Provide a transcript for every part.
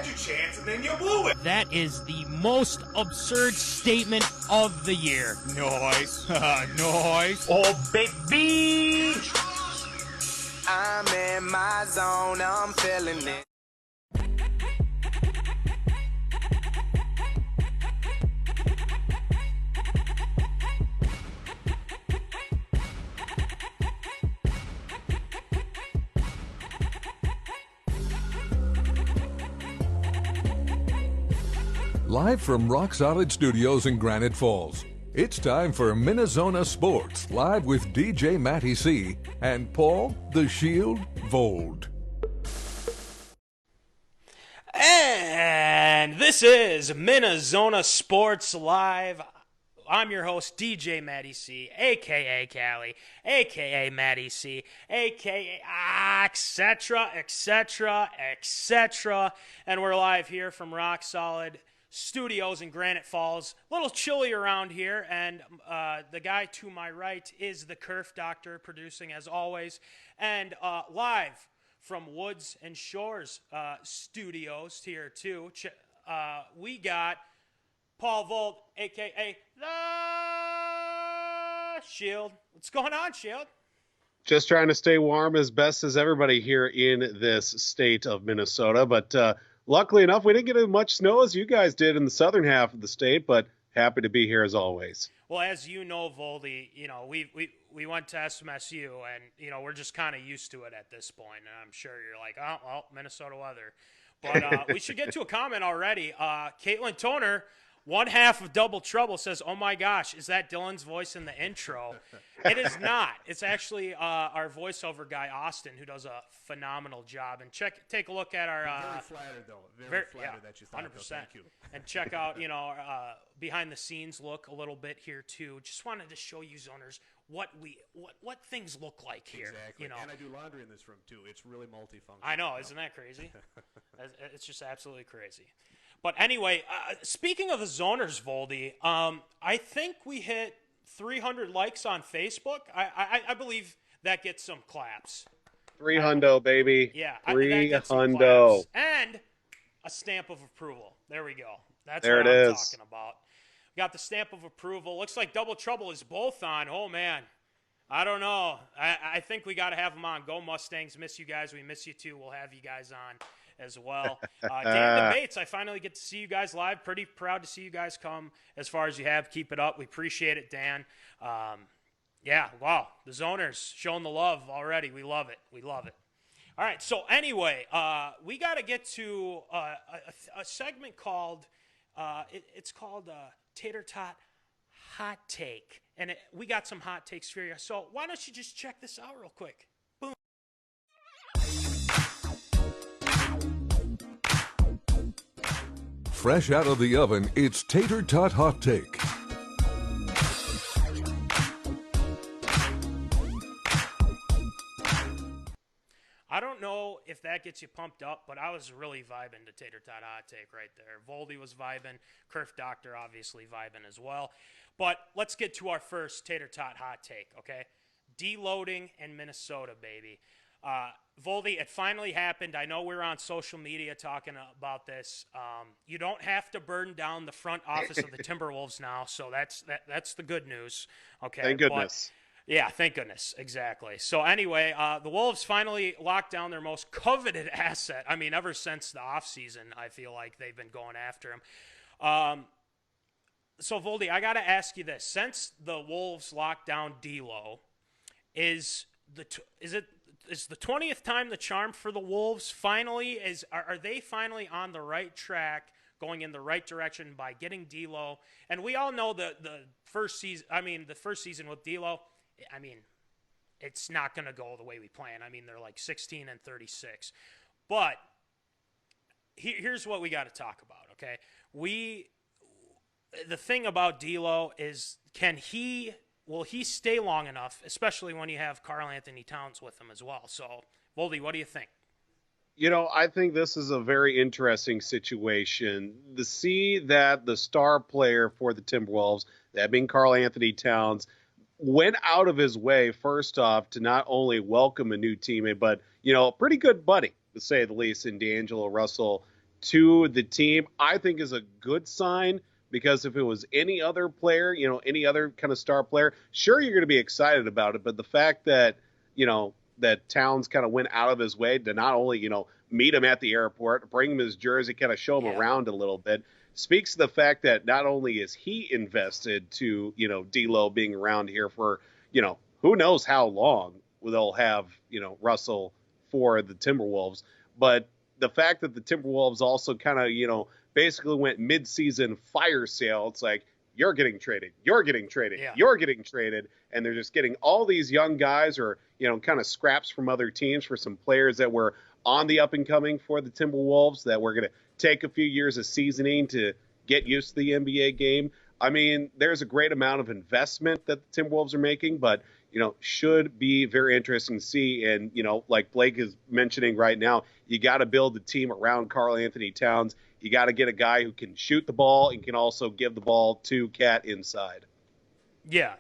Your chance and then you blew it. That is the most absurd statement of the year. Nice. Nice. Oh, baby. I'm in my zone. I'm feeling it. Live from Rock Solid Studios in Granite Falls, it's time for MinneZona Sports, live with DJ Matty C. and Paul the Shield Vold. And this is MinneZona Sports Live. I'm your host, DJ Matty C., a.k.a. Callie, a.k.a. Matty C., a.k.a. etc., etc., etc. And we're live here from Rock Solid Studios in Granite Falls. A little chilly around here, and the guy to my right is the Kerf Doctor, producing as always. And live from Woods and Shores Studios here too, we got Paul Volt, a.k.a. The Shield. What's going on, Shield? Just trying to stay warm as best as everybody here in this state of Minnesota. But luckily enough, we didn't get as much snow as you guys did in the southern half of the state, but happy to be here as always. Well, as you know, Voldy, we went to SMSU, and, we're just kind of used to it at this point. And I'm sure you're like, oh, well, Minnesota weather. But we should get to a comment already. Caitlin Toner, one half of Double Trouble, says, oh my gosh, is that Dylan's voice in the intro? It is not. It's actually our voiceover guy, Austin, who does a phenomenal job. And take a look at our very flattered, though. Very flattered that you thought 100%. So. Thank you. And check out, our behind the scenes look a little bit here too. Just wanted to show you zoners what things look like here. Exactly. And I do laundry in this room too. It's really multifunctional. I know, isn't that crazy? It's just absolutely crazy. But anyway, speaking of the zoners, Voldy, I think we hit 300 likes on Facebook. I believe that gets some claps. 300, baby. Yeah, 300. And a stamp of approval. There we go. That's there what I'm talking about. We got the stamp of approval. Looks like Double Trouble is both on. Oh, man. I don't know. I think we got to have them on. Go Mustangs. Miss you guys. We miss you, too. We'll have you guys on as well. Dan Debates, I finally get to see you guys live. Pretty proud to see you guys come as far as you have. Keep it up. We appreciate it, Dan. Yeah, wow. The zoners showing the love already. We love it. We love it. All right, so anyway, we got to get to a segment called, it's called Tater Tot Hot Take. And we got some hot takes for you. So why don't you just check this out real quick? Boom. Fresh out of the oven, it's Tater Tot Hot Take. I don't know if that gets you pumped up, but I was really vibing to Tater Tot Hot Take right there. Voldy was vibing. Kerf Doctor obviously vibing as well. But let's get to our first Tater Tot Hot Take, okay? Deloading in Minnesota, baby. Voldy, it finally happened. I know we're on social media talking about this. You don't have to burn down the front office of the Timberwolves now, so that's the good news. Okay. Thank goodness. Yeah, thank goodness. Exactly. So anyway, the Wolves finally locked down their most coveted asset. I mean, ever since the offseason, I feel like they've been going after him. So, Voldy, I got to ask you this. Since the Wolves locked down D'Lo, is the 20th time the charm for the Wolves finally? Are they finally on the right track, going in the right direction by getting D'Lo? And we all know the first season with D'Lo, I mean, it's not going to go the way we plan. I mean, they're like 16-36. But here's what we got to talk about, okay? The thing about D'Lo is, will he stay long enough, especially when you have Karl Anthony Towns with him as well? So, Voldy, what do you think? I think this is a very interesting situation. To see that the star player for the Timberwolves, that being Karl Anthony Towns, went out of his way, first off, to not only welcome a new teammate, but, a pretty good buddy, to say the least, in D'Angelo Russell, to the team, I think is a good sign, because if it was any other player, any other kind of star player, sure, you're going to be excited about it. But the fact that, that Towns kind of went out of his way to not only, meet him at the airport, bring him his jersey, kind of show him around a little bit, speaks to the fact that not only is he invested to, D'Lo being around here for, who knows how long they'll have, Russell for the Timberwolves, but the fact that the Timberwolves also kind of, basically went mid-season fire sale. It's like, you're getting traded, you're getting traded, you're getting traded, and they're just getting all these young guys or, kind of scraps from other teams for some players that were on the up and coming for the Timberwolves that were going to take a few years of seasoning to get used to the NBA game. I mean, there's a great amount of investment that the Timberwolves are making, but, should be very interesting to see. And, like Blake is mentioning right now, you got to build the team around Karl Anthony Towns. You got to get a guy who can shoot the ball and can also give the ball to Cat inside. Yeah.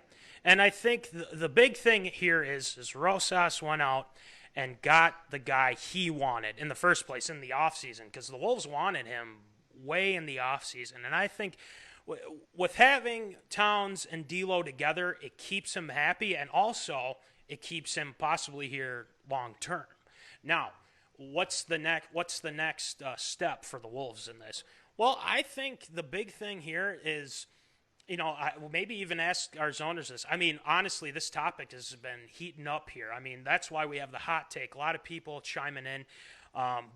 And I think the big thing here is Rosas went out and got the guy he wanted in the first place in the offseason, because the Wolves wanted him way in the offseason. And I think with having Towns and D'Lo together, it keeps him happy, and also it keeps him possibly here long term. Now, what's the next step for the Wolves in this? Well, I think the big thing here is, maybe even ask our zoners this. I mean, honestly, this topic has been heating up here. I mean, that's why we have the hot take. A lot of people chiming in.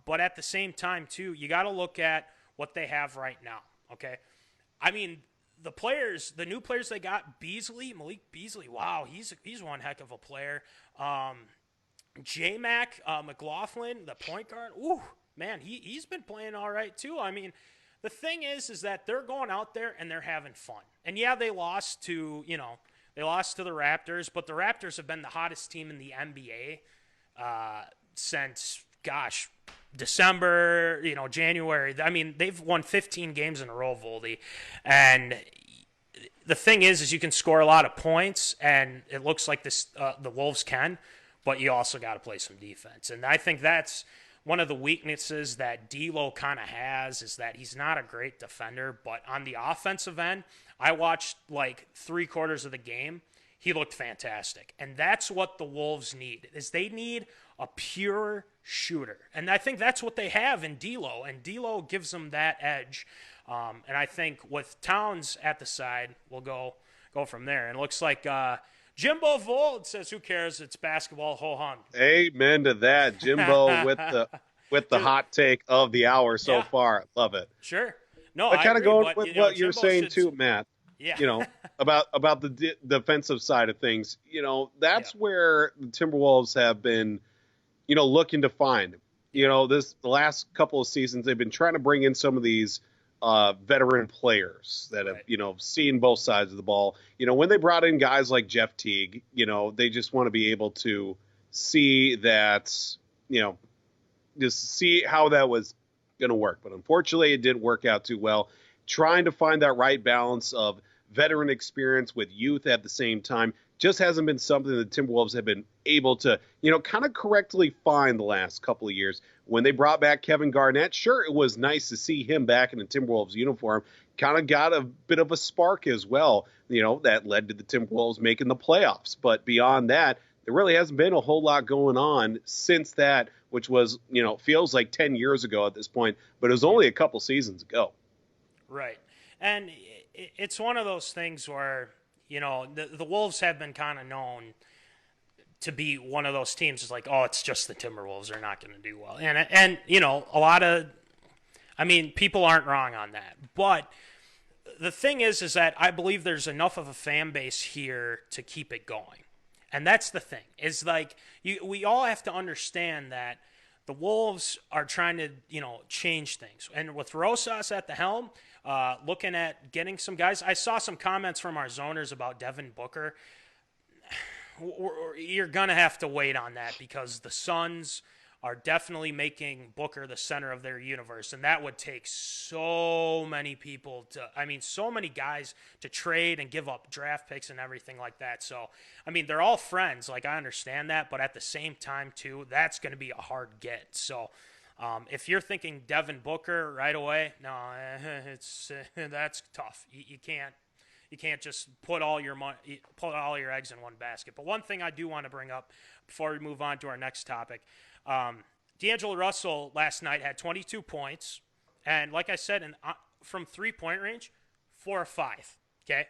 But at the same time, too, you got to look at what they have right now, okay? I mean, the new players they got, Malik Beasley, wow, he's one heck of a player. J-Mac, McLaughlin, the point guard, ooh, man, he's been playing all right too. I mean, the thing is that they're going out there and they're having fun. And yeah, they lost to the Raptors, but the Raptors have been the hottest team in the NBA since, December, January. I mean, they've won 15 games in a row, Voldy. And the thing is you can score a lot of points, and it looks like the Wolves can, but you also got to play some defense. And I think that's one of the weaknesses that D'Lo kind of has, is that he's not a great defender, but on the offensive end, I watched like 3/4 of the game. He looked fantastic. And that's what the Wolves need, is they need a pure shooter. And I think that's what they have in D'Lo, and D'Lo gives them that edge. And I think with Towns at the side, we'll go from there. And it looks like Jimbo Vold says, "Who cares? It's basketball, ho hum." Amen to that, Jimbo, with the hot take of the hour so far. Love it. Sure. No, but kind of going with what you're Jimbo saying too, Matt. Yeah. About the defensive side of things. That's where the Timberwolves have been, looking to find. The last couple of seasons they've been trying to bring in some of these veteran players that have, seen both sides of the ball. When they brought in guys like Jeff Teague, they just want to be able to see that, just see how that was going to work. But unfortunately, it didn't work out too well. Trying to find that right balance of veteran experience with youth at the same time just hasn't been something the Timberwolves have been able to, kind of correctly find the last couple of years. When they brought back Kevin Garnett, sure, it was nice to see him back in a Timberwolves uniform. Kind of got a bit of a spark as well, that led to the Timberwolves making the playoffs. But beyond that, there really hasn't been a whole lot going on since that, which was, feels like 10 years ago at this point, but it was only a couple seasons ago. Right. And it's one of those things where, the Wolves have been kind of known to be one of those teams. It's like, oh, it's just the Timberwolves. They're not going to do well. And a lot of, people aren't wrong on that. But the thing is that I believe there's enough of a fan base here to keep it going. And that's the thing, is like, we all have to understand that the Wolves are trying to, change things. And with Rosas at the helm, looking at getting some guys. I saw some comments from our zoners about Devin Booker. You're going to have to wait on that, because the Suns are definitely making Booker the center of their universe. And that would take so many people so many guys to trade and give up draft picks and everything like that. So, they're all friends. Like, I understand that. But at the same time, too, that's going to be a hard get. So, If you're thinking Devin Booker right away, no, that's tough. You can't just put all your eggs in one basket. But one thing I do want to bring up before we move on to our next topic, D'Angelo Russell last night had 22 points, and like I said, from 3-point range, 4 or 5. Okay,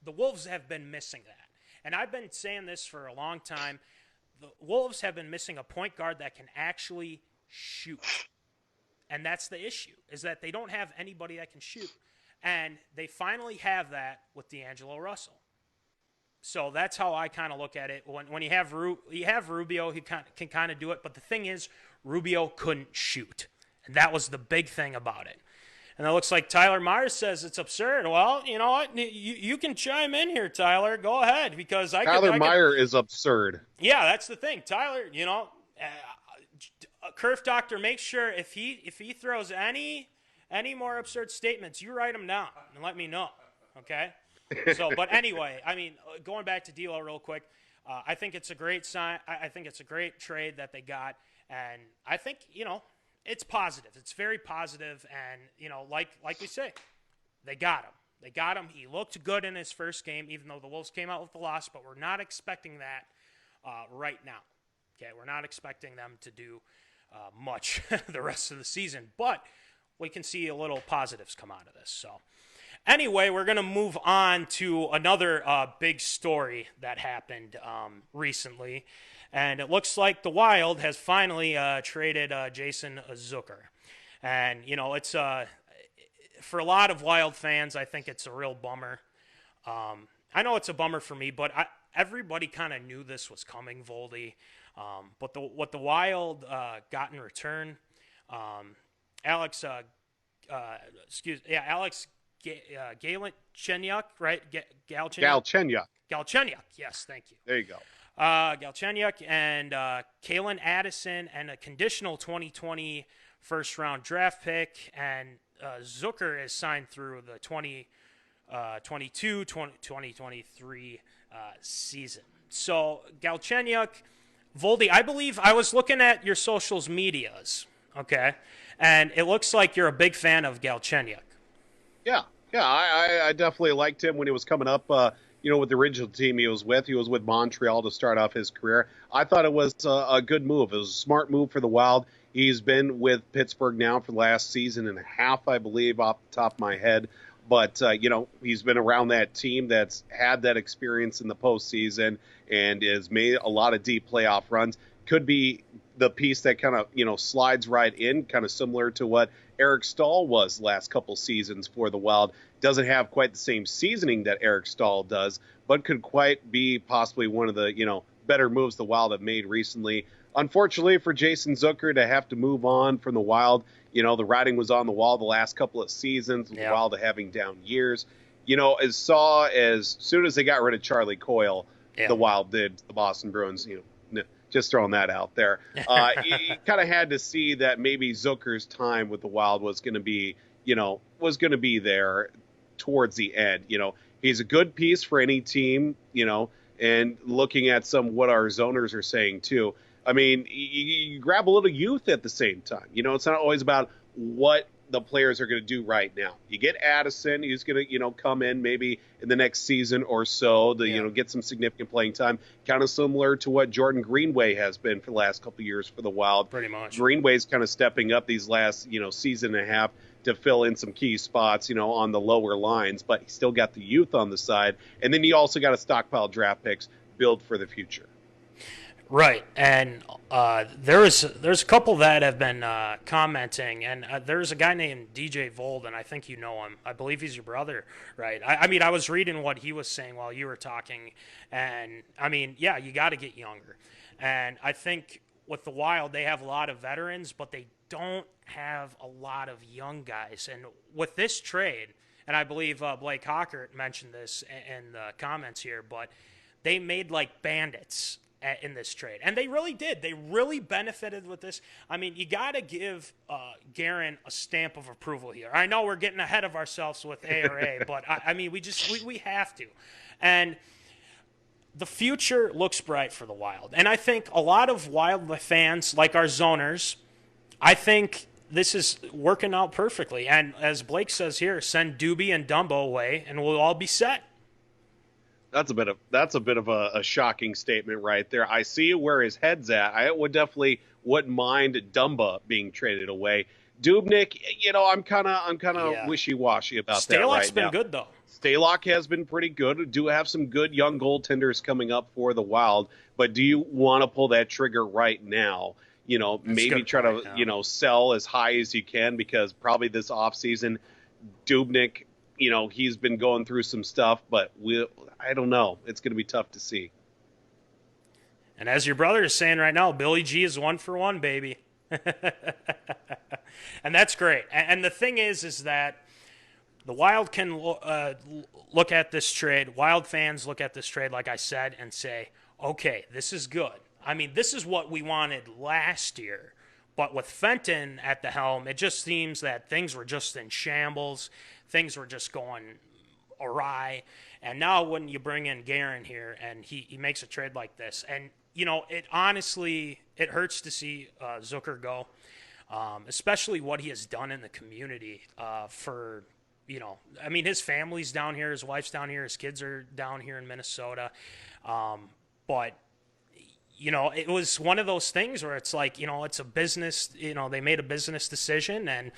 the Wolves have been missing that, and I've been saying this for a long time. The Wolves have been missing a point guard that can actually shoot, and that's the issue, is that they don't have anybody that can shoot, and they finally have that with D'Angelo Russell. So that's how I kind of look at it. When you have Rubio, he can kind of do it, but the thing is, Rubio couldn't shoot, and that was the big thing about it. And it looks like Tyler Myers says it's absurd. Well, you know what? You can chime in here, Tyler. Go ahead, because Tyler Meyer is absurd. Yeah, that's the thing. Tyler, Curve Doctor, make sure if he throws any more absurd statements, you write them down and let me know, okay? So, but anyway, I mean, going back to D'Lo real quick, I think it's a great sign. I think it's a great trade that they got, and I think it's positive. It's very positive, and like we say, they got him. They got him. He looked good in his first game, even though the Wolves came out with the loss. But we're not expecting that right now. Okay, we're not expecting them to do much the rest of the season, but we can see a little positives come out of this. So, anyway, we're going to move on to another big story that happened recently. And it looks like the Wild has finally traded Jason Zucker. And, it's for a lot of Wild fans, I think it's a real bummer. I know it's a bummer for me, but everybody kind of knew this was coming, Voldy. But what the Wild got in return, Alex Galchenyuk, right? Galchenyuk, yes, thank you. There you go. Galchenyuk and Kalen Addison and a conditional 2020 first-round draft pick, and Zucker is signed through the 2022-2023 season. So Galchenyuk, Voldy, I believe I was looking at your socials medias, okay, and it looks like you're a big fan of Galchenyuk. Yeah, I definitely liked him when he was coming up. With the original team he was with Montreal to start off his career. I thought it was a good move. It was a smart move for the Wild. He's been with Pittsburgh now for the last season and a half, I believe, off the top of my head. But, he's been around that team that's had that experience in the postseason and has made a lot of deep playoff runs. Could be the piece that kind of, slides right in, kind of similar to what Eric Stahl was last couple seasons for the Wild. Doesn't have quite the same seasoning that Eric Stahl does, but could quite be possibly one of the, better moves the Wild have made recently. Unfortunately for Jason Zucker to have to move on from the Wild, the writing was on the wall the last couple of seasons, the Wild having down years. As soon as they got rid of Charlie Coyle, the Wild did, the Boston Bruins, just throwing that out there. You kind of had to see that maybe Zucker's time with the Wild was going to be there towards the end. He's a good piece for any team, and looking at what our zoners are saying too. I mean, you grab a little youth at the same time. It's not always about what the players are going to do right now. You get Addison, he's going to, come in maybe in the next season or so to, get some significant playing time, kind of similar to what Jordan Greenway has been for the last couple of years for the Wild. Pretty much. Greenway's kind of stepping up these last, season and a half to fill in some key spots, on the lower lines, but he still got the youth on the side. And then you also got a stockpile draft picks build for the future. Right, and there's a couple that have been commenting, and there's a guy named DJ Vold, and I think you know him. I believe he's your brother, right? I mean, I was reading what he was saying while you were talking, and I mean, yeah, you got to get younger. And I think with the Wild, they have a lot of veterans, but they don't have a lot of young guys. And with this trade, and I believe Blake Hockert mentioned this in the comments here, but they made like bandits in this trade. And they really did. They really benefited with this. I mean, you got to give Guerin a stamp of approval here. I know we're getting ahead of ourselves with ARA, but I mean, we have to. And the future looks bright for the Wild. And I think a lot of Wild fans, like our zoners, I think this is working out perfectly. And as Blake says here, send Doobie and Dumbo away, and we'll all be set. That's a bit of a shocking statement right there. I see where his head's at. I wouldn't mind Dumba being traded away. Dubnyk, I'm kind of wishy-washy about that right now. Stalock's been good, though. Stalock has been pretty good. Do have some good young goaltenders coming up for the Wild, but do you want to pull that trigger right now? Maybe try to, sell as high as you can, because probably this offseason, Dubnyk, he's been going through some stuff, but I don't know. It's going to be tough to see. And as your brother is saying right now, Billy G is 1 for 1, baby. And that's great. And the thing is that the Wild can look at this trade. Wild fans look at this trade, like I said, and say, okay, this is good. I mean, this is what we wanted last year. But with Fenton at the helm, it just seems that things were just in shambles. Things were just going awry. And now when you bring in Guerin here and he makes a trade like this, and, it honestly, it hurts to see Zucker go, especially what he has done in the community for, his family's down here, his wife's down here, his kids are down here in Minnesota. But it was one of those things where it's like, it's a business, they made a business decision, and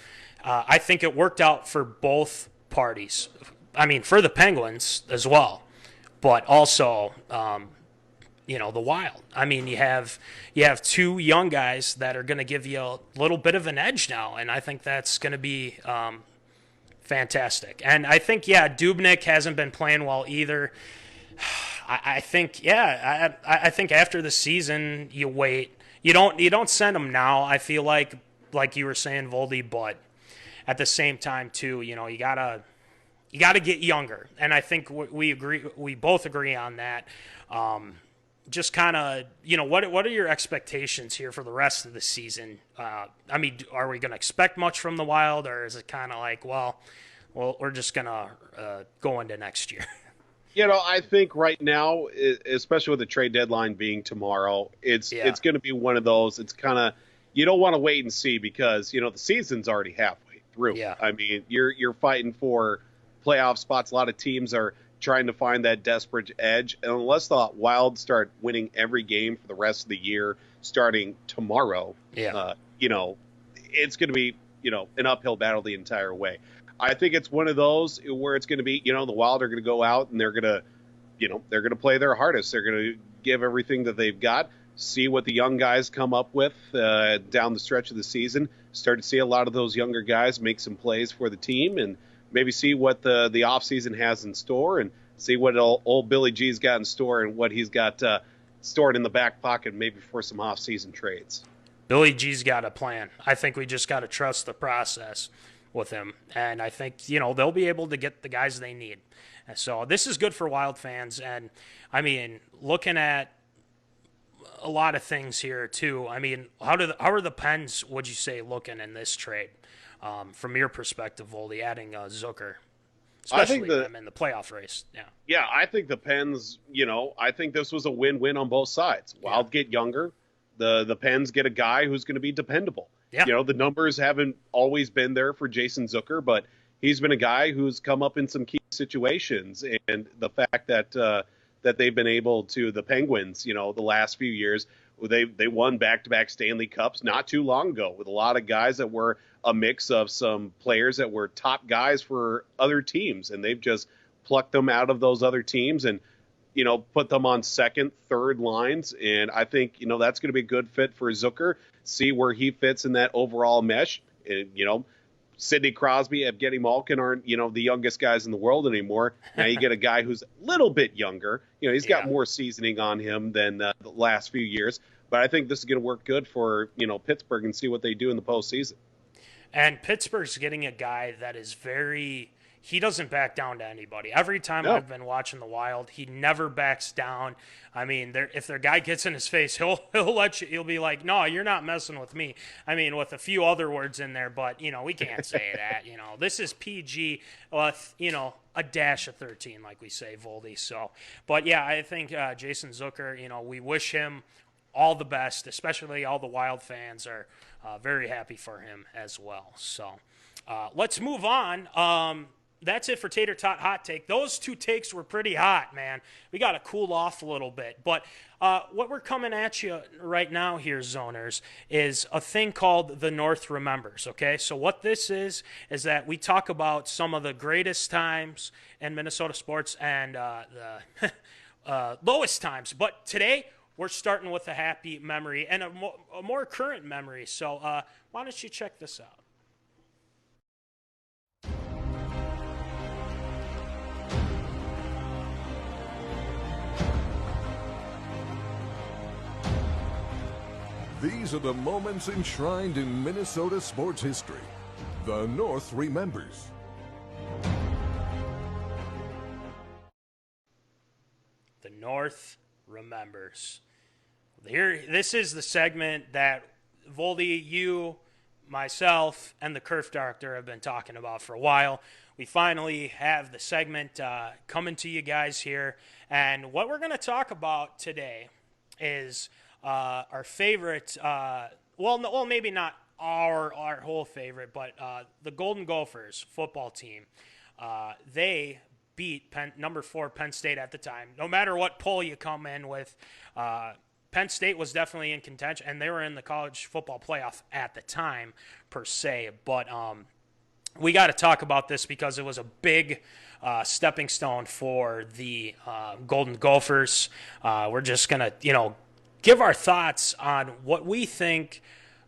I think it worked out for both parties. I mean, for the Penguins as well, but also, the Wild. I mean, you have 2 young guys that are going to give you a little bit of an edge now, and I think that's going to be fantastic. And I think, Dubnyk hasn't been playing well either. I think after the season you wait. You don't send them now. I feel like you were saying, Voldy, but at the same time too, you gotta get younger, and I think we both agree on that. Just kind of, what are your expectations here for the rest of the season? Are we going to expect much from the Wild, or is it kind of like, well, we're just gonna go into next year? I think right now, especially with the trade deadline being tomorrow, it's going to be one of those. It's kind of, you don't want to wait and see, because the season's already halfway through. Yeah. I mean, you're fighting for playoff spots. A lot of teams are trying to find that desperate edge, and unless the Wild start winning every game for the rest of the year, starting tomorrow, it's going to be an uphill battle the entire way. I think it's one of those where it's going to be, the Wild are going to go out and they're going to play their hardest. They're going to give everything that they've got, see what the young guys come up with down the stretch of the season, start to see a lot of those younger guys make some plays for the team, and maybe see what the offseason has in store, and see what old Billy G's got in store, and what he's got stored in the back pocket, maybe for some offseason trades. Billy G's got a plan. I think we just got to trust the process with him, and I think they'll be able to get the guys they need. And so this is good for Wild fans, and I mean, looking at a lot of things here too. I mean, how are the Pens, would you say, looking in this trade from your perspective, Voldy, adding Zucker, especially them in the playoff race? Yeah, I think the Pens. I think this was a win-win on both sides. Wild get younger, the Pens get a guy who's going to be dependable. Yeah. The numbers haven't always been there for Jason Zucker, but he's been a guy who's come up in some key situations. And the fact that they've been able to, the Penguins, the last few years, they won back-to-back Stanley Cups not too long ago with a lot of guys that were a mix of some players that were top guys for other teams. And they've just plucked them out of those other teams and, put them on second, third lines. And I think, that's going to be a good fit for Zucker. See where he fits in that overall mesh. And, Sidney Crosby, Evgeny Malkin aren't, the youngest guys in the world anymore. Now you get a guy who's a little bit younger. He's got more seasoning on him than the last few years. But I think this is going to work good for, Pittsburgh, and see what they do in the postseason. And Pittsburgh's getting a guy that is he doesn't back down to anybody. Every time I've been watching the Wild, he never backs down. I mean, if their guy gets in his face, he'll he'll be like, no, you're not messing with me. I mean, with a few other words in there, but we can't say that. This is PG with a dash of 13, like we say, Voldy. So, but yeah, I think Jason Zucker, we wish him all the best, especially all the Wild fans are very happy for him as well. So let's move on. That's it for Tater Tot Hot Take. Those two takes were pretty hot, man. We got to cool off a little bit. But what we're coming at you right now here, Zoners, is a thing called The North Remembers, okay? So what this is that we talk about some of the greatest times in Minnesota sports and the lowest times. But today, we're starting with a happy memory and a more current memory. So why don't you check this out? These are the moments enshrined in Minnesota sports history. The North remembers. The North remembers. Here, this is the segment that Voldy, you, myself, and the Kerf Doctor have been talking about for a while. We finally have the segment coming to you guys here. And what we're going to talk about today is our favorite, well, maybe not our whole favorite, but the Golden Gophers football team. They beat number 4 Penn State at the time. No matter what poll you come in with, Penn State was definitely in contention, and they were in the college football playoff at the time, per se. But we got to talk about this because it was a big stepping stone for the Golden Gophers. We're just going to, give our thoughts on what we think,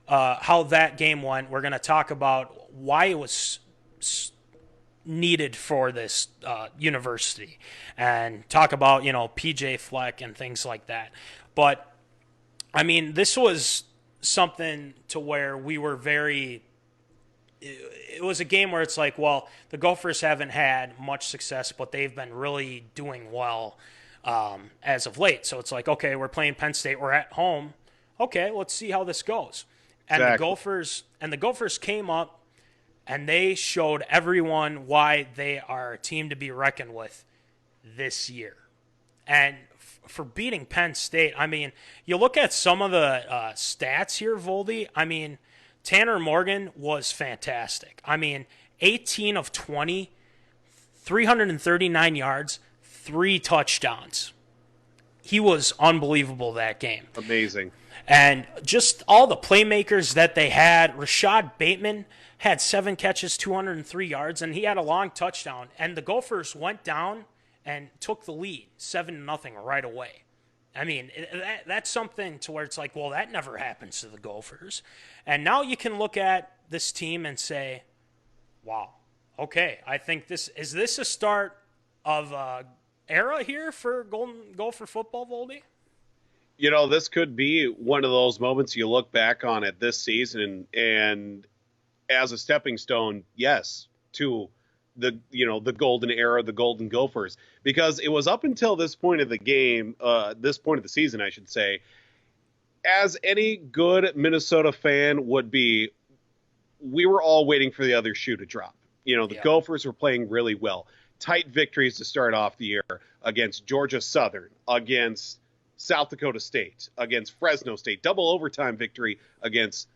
how that game went. We're going to talk about why it was needed for this university and talk about, PJ Fleck and things like that. But, I mean, this was something to where we were it was a game where it's like, well, the Gophers haven't had much success, but they've been really doing well as of late. So it's like, okay, we're playing Penn State. We're at home. Okay, let's see how this goes. And Exactly. the Gophers came up and they showed everyone why they are a team to be reckoned with this year. And for beating Penn State, I mean, you look at some of the stats here, Voldy. I mean, Tanner Morgan was fantastic. I mean, 18 of 20, 339 yards, 3 touchdowns. He was unbelievable that game. Amazing. And just all the playmakers that they had. Rashad Bateman had 7 catches, 203 yards, and he had a long touchdown. And the Gophers went down and took the lead, 7-0 right away. I mean, that's something to where it's like, well, that never happens to the Gophers. And now you can look at this team and say, wow, okay, I think is this a start of era here for Golden Gopher football, Voldy? This could be one of those moments you look back on at this season and as a stepping stone, yes, to the golden era, the Golden Gophers, because it was up until this point of the game, this point of the season, I should say, as any good Minnesota fan would be, we were all waiting for the other shoe to drop. The Gophers were playing really well. Tight victories to start off the year against Georgia Southern, against South Dakota State, against Fresno State, double overtime victory against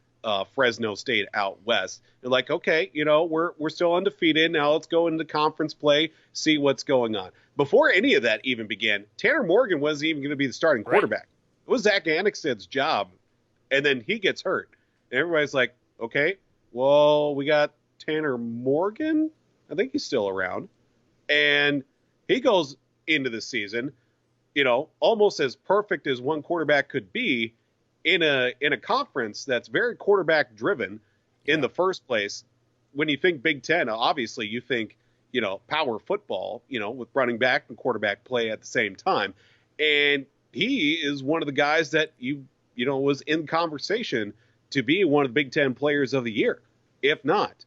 Fresno State out west. They're like, okay, we're still undefeated. Now let's go into conference play, see what's going on. Before any of that even began, Tanner Morgan wasn't even going to be the starting quarterback. It was Zach Anixted's job, and then he gets hurt. And everybody's like, okay, well, we got Tanner Morgan. I think he's still around. And he goes into the season, almost as perfect as one quarterback could be in a conference that's very quarterback driven in the first place. When you think Big Ten, obviously you think, power football, with running back and quarterback play at the same time. And he is one of the guys that was in conversation to be one of the Big Ten players of the year, if not.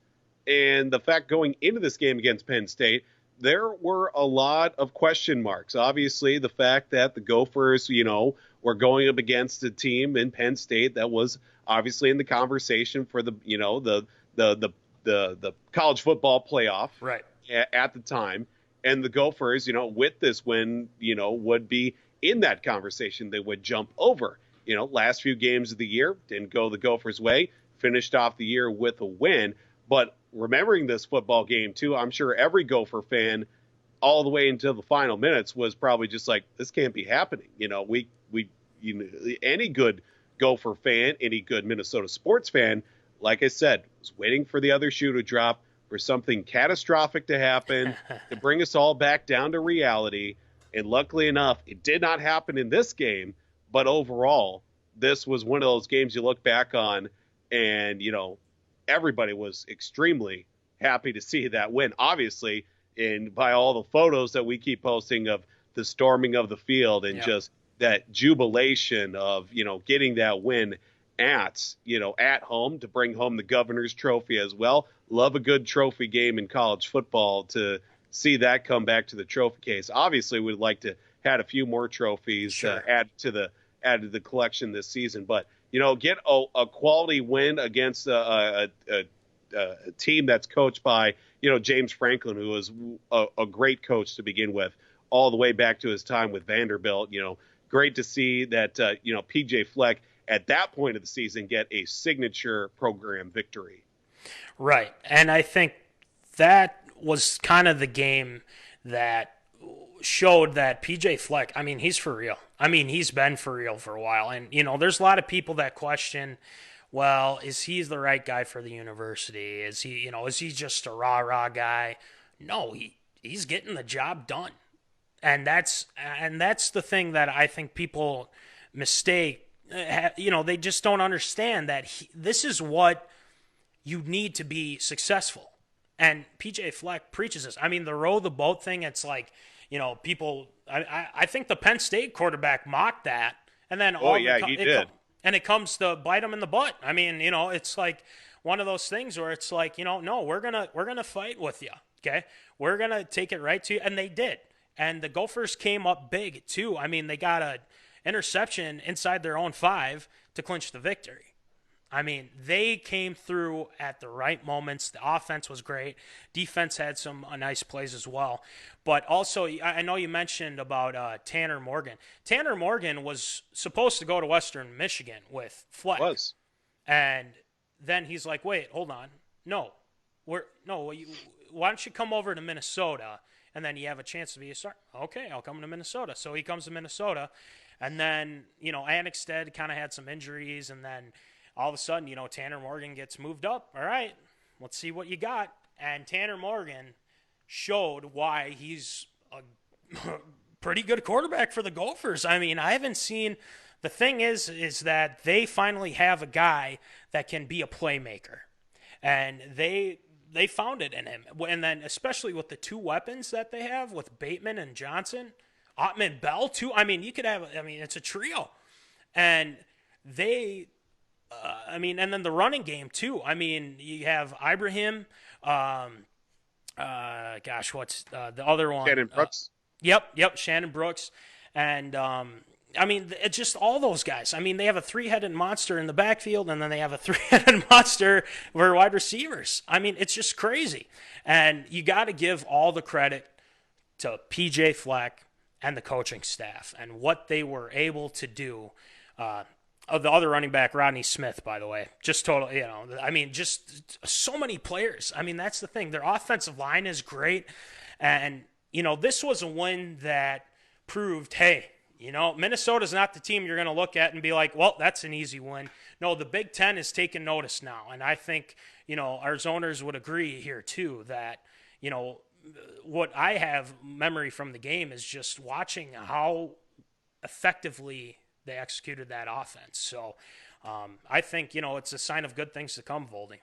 And the fact going into this game against Penn State, there were a lot of question marks. Obviously, the fact that the Gophers, were going up against a team in Penn State that was obviously in the conversation for the college football playoff at the time. And the Gophers, with this win, would be in that conversation. They would jump over. Last few games of the year didn't go the Gophers' way. finished off the year with a win. But remembering this football game, too, I'm sure every Gopher fan all the way until the final minutes was probably just like, this can't be happening. Any good Gopher fan, any good Minnesota sports fan, like I said, was waiting for the other shoe to drop, for something catastrophic to happen, to bring us all back down to reality. And luckily enough, it did not happen in this game. But overall, this was one of those games you look back on and, everybody was extremely happy to see that win, obviously. And by all the photos that we keep posting of the storming of the field and just that jubilation of, getting that win at home to bring home the governor's trophy as well. Love a good trophy game in college football to see that come back to the trophy case. Obviously, we'd like to had a few more trophies add to the collection this season, but get a quality win against a team that's coached by James Franklin, who was a great coach to begin with, all the way back to his time with Vanderbilt. Great to see that PJ Fleck at that point of the season get a signature program victory. Right, and I think that was kind of the game that showed that PJ Fleck, he's for real. He's been for real for a while. And, there's a lot of people that question, well, is he the right guy for the university? Is he just a rah-rah guy? No, he's getting the job done. And that's the thing that I think people mistake. They just don't understand that this is what you need to be successful. And PJ Fleck preaches this. The row the boat thing, it's like, people, I think the Penn State quarterback mocked that. And then he did. And it comes to bite him in the butt. It's like one of those things where it's like, no, we're gonna fight with you. Okay. We're going to take it right to you. And they did. And the Gophers came up big too. They got an interception inside their own 5 to clinch the victory. They came through at the right moments. The offense was great. Defense had some nice plays as well. But also, I know you mentioned about Tanner Morgan. Tanner Morgan was supposed to go to Western Michigan with Fleck. Was. And then he's like, wait, hold on. No. Why don't you come over to Minnesota, and then you have a chance to be a starter? Okay, I'll come to Minnesota. So he comes to Minnesota. And then, Annexstead kind of had some injuries, and then all of a sudden, Tanner Morgan gets moved up. All right, let's see what you got. And Tanner Morgan showed why he's a pretty good quarterback for the Gophers. I haven't seen – the thing is that they finally have a guy that can be a playmaker. And they found it in him. And then especially with the 2 weapons that they have with Bateman and Johnson, Ottman Bell too. You could have – it's a trio. And they – and then the running game too. You have Ibrahim. What's the other one? Shannon Brooks. Yep, Shannon Brooks, and it's just all those guys. They have a 3-headed monster in the backfield, and then they have a 3-headed monster for wide receivers. It's just crazy, and you got to give all the credit to PJ Fleck and the coaching staff and what they were able to do. The other running back, Rodney Smith, by the way, just total, just so many players. That's the thing. Their offensive line is great. And, this was a win that proved, hey, Minnesota's not the team you're going to look at and be like, well, that's an easy win. No, the Big Ten is taking notice now. And I think, our zoners would agree here too that, what I have memory from the game is just watching how effectively they executed that offense. So I think, it's a sign of good things to come, Voldy.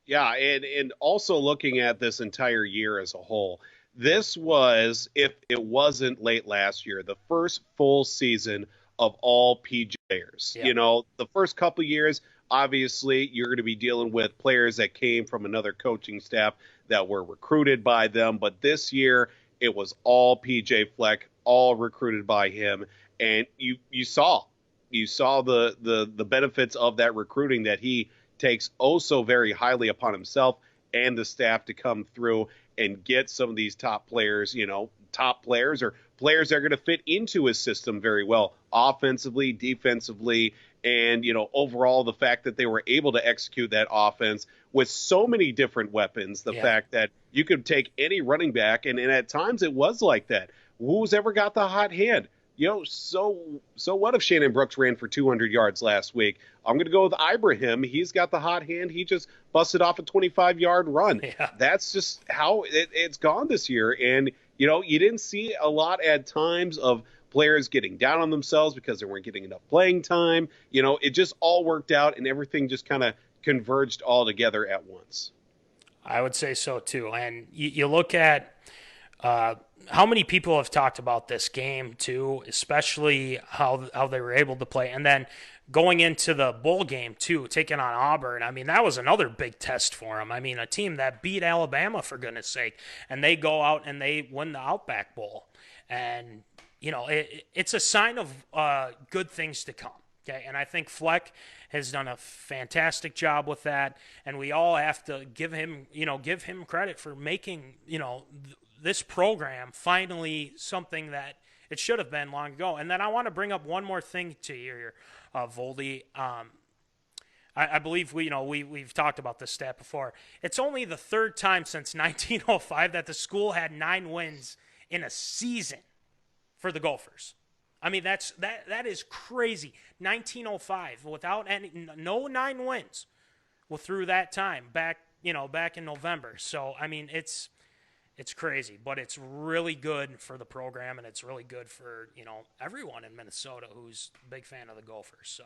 Yeah, and also looking at this entire year as a whole, this was, if it wasn't late last year, the first full season of all PJ players. Yeah. The first couple of years, obviously, you're going to be dealing with players that came from another coaching staff that were recruited by them. But this year, it was all PJ Fleck, all recruited by him. And you saw the benefits of that recruiting that he takes oh so very highly upon himself and the staff to come through and get some of these top players, top players or players that are going to fit into his system very well, offensively, defensively, And, overall, the fact that they were able to execute that offense with so many different weapons, the fact that you could take any running back, and at times it was like that. Who's ever got the hot hand? So what if Shannon Brooks ran for 200 yards last week? I'm going to go with Ibrahim. He's got the hot hand. He just busted off a 25-yard run. Yeah. That's just how it's gone this year. And, you didn't see a lot at times of players getting down on themselves because they weren't getting enough playing time. It just all worked out, and everything just kind of converged all together at once. I would say so, too. And you look at how many people have talked about this game, too, especially how they were able to play. And then going into the bowl game, too, taking on Auburn, I mean, that was another big test for them. I mean, a team that beat Alabama, for goodness sake, and they go out and they win the Outback Bowl. And, it's a sign of good things to come. Okay, and I think Fleck has done a fantastic job with that, and we all have to give him credit for making, this program finally something that it should have been long ago. And then I want to bring up one more thing to you here, Voldy. I believe we've talked about this stat before. It's only the third time since 1905 that the school had 9 wins in a season for the Gophers. I mean, that is crazy. 1905 without no 9 wins. Well, through that time back in November. So I mean, it's crazy, but it's really good for the program, and it's really good for everyone in Minnesota who's a big fan of the Gophers. So,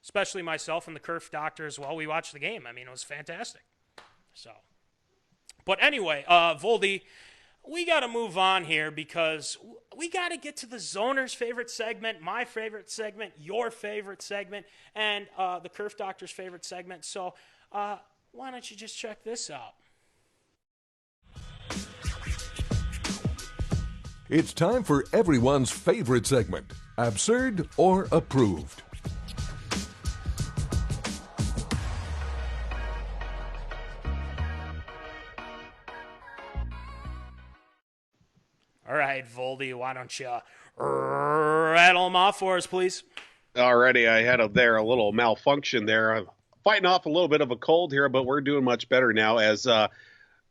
especially myself and the Kerf doctor as well. We watched the game. I mean, it was fantastic. So, but anyway, Voldy, we got to move on here because we got to get to the Zoner's favorite segment, my favorite segment, your favorite segment, and the Kerf doctor's favorite segment. So, why don't you just check this out? It's time for everyone's favorite segment, Absurd or Approved. All right, Voldy, why don't you rattle them off for us, please? Alrighty, I had a little malfunction there. I'm fighting off a little bit of a cold here, but we're doing much better now as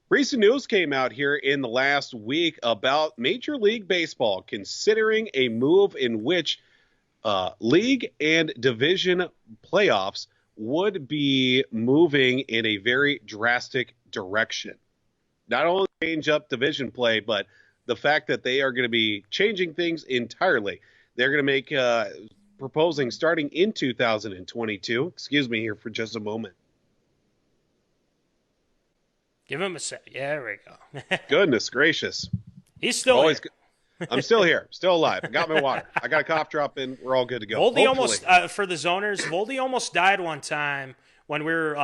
recent news came out here in the last week about Major League Baseball considering a move in which league and division playoffs would be moving in a very drastic direction. Not only change up division play, but the fact that they are going to be changing things entirely. They're going to make proposing starting in 2022. Excuse me here for just a moment. Give him a sec. Yeah, there we go. Goodness gracious. He's still Always here. I'm still here, still alive. I got my water. I got a cough drop in. We're all good to go. Voldy almost, for the zoners, Voldy almost died one time when we were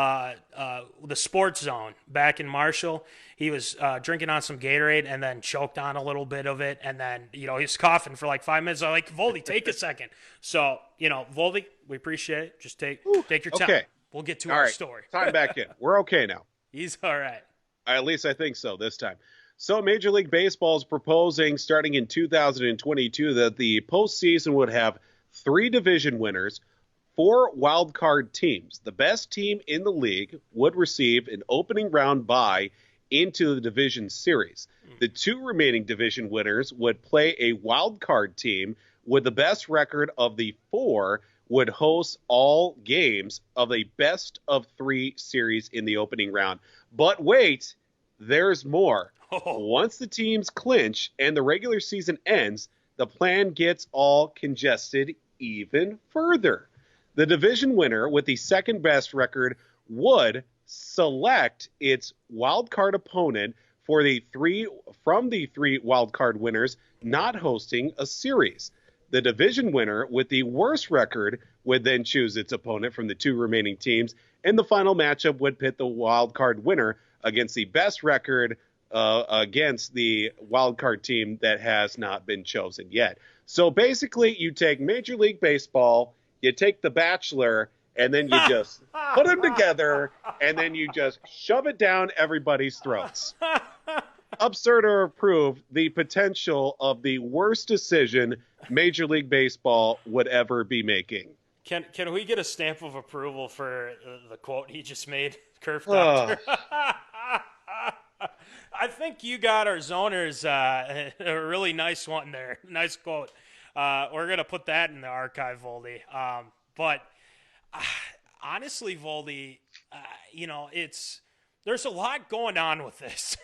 the sports zone back in Marshall. He was drinking on some Gatorade and then choked on a little bit of it. And then, he was coughing for like 5 minutes. I'm like, Voldy, take a second. So, Voldy, we appreciate it. Just take your time. Okay. We'll get to all our right. story. Time back in. We're okay now. He's all right. At least I think so this time. So Major League Baseball is proposing starting in 2022 that the postseason would have 3 division winners, 4 wild card teams. The best team in the league would receive an opening round bye into the division series. The 2 remaining division winners would play a wild card team with the best record of the 4 would host all games of a best of 3 series in the opening round. But wait, there's more. Once the teams clinch and the regular season ends, the plan gets all congested even further. The division winner with the second best record would select its wild card opponent from the 3 wild card winners not hosting a series. The division winner with the worst record would then choose its opponent from the 2 remaining teams, and the final matchup would pit the wild card winner against the best record against the wild card team that has not been chosen yet. So basically, you take Major League Baseball, you take The Bachelor, and then you just put them together, and then you just shove it down everybody's throats. Absurd or approved, the potential of the worst decision Major League Baseball would ever be making. Can we get a stamp of approval for the quote he just made, Curve Doctor? I think you got our zoners a really nice one there. Nice quote. We're going to put that in the archive, Voldy. But honestly, Voldy, there's a lot going on with this.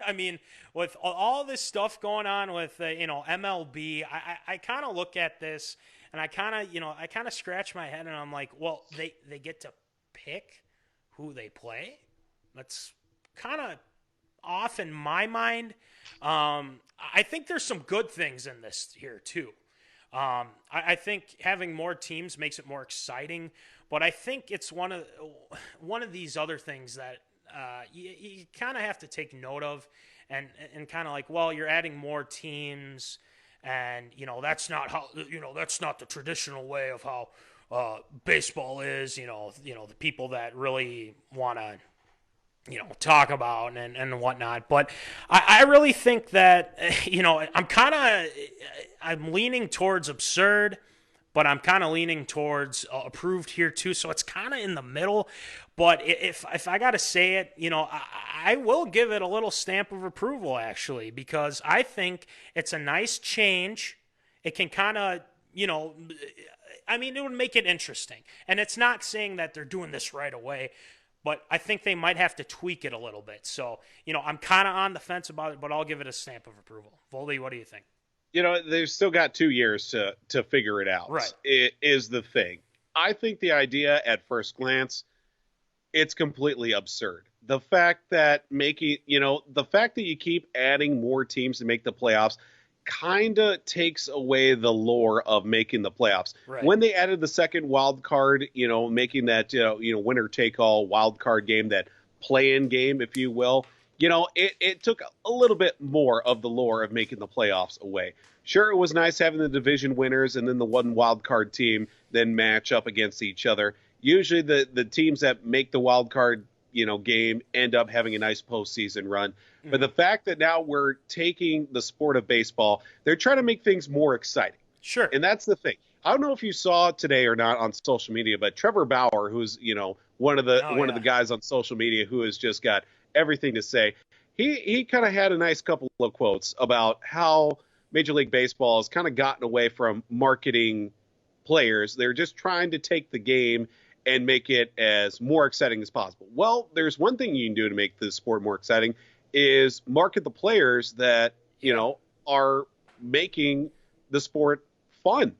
I mean, with all this stuff going on with, MLB, I kind of look at this and I kind of scratch my head and I'm like, well, they get to pick who they play. That's kind of off in my mind. I think there's some good things in this here too. I think having more teams makes it more exciting, but I think it's one of these other things that you kind of have to take note of, and kind of like, well, you're adding more teams, and that's not the traditional way of how baseball is. The people that really want to talk about and whatnot. But I really think that, I'm leaning towards absurd, but I'm kind of leaning towards approved here too. So it's kind of in the middle. But if I got to say it, I will give it a little stamp of approval, actually, because I think it's a nice change. It can kind of, it would make it interesting. And it's not saying that they're doing this right away, but I think they might have to tweak it a little bit. So, I'm kind of on the fence about it, but I'll give it a stamp of approval. Voldy, what do you think? They've still got 2 years to figure it out. Right. It is the thing. I think the idea at first glance, it's completely absurd. The fact that you keep adding more teams to make the playoffs kind of takes away the lore of making the playoffs. Right. When they added the second wild card, making that, winner take all wild card game, that play-in game, if you will, it took a little bit more of the lore of making the playoffs away. Sure, it was nice having the division winners and then the one wild card team then match up against each other. Usually the teams that make the wild card, game end up having a nice postseason run. Mm-hmm. But the fact that now we're taking the sport of baseball, they're trying to make things more exciting. Sure. And that's the thing. I don't know if you saw today or not on social media, but Trevor Bauer, who's, one of the guys on social media who has just got everything to say, he kind of had a nice couple of quotes about how Major League Baseball has kind of gotten away from marketing players. They're just trying to take the game and make it as more exciting as possible. Well, there's one thing you can do to make the sport more exciting is market the players that, are making the sport fun.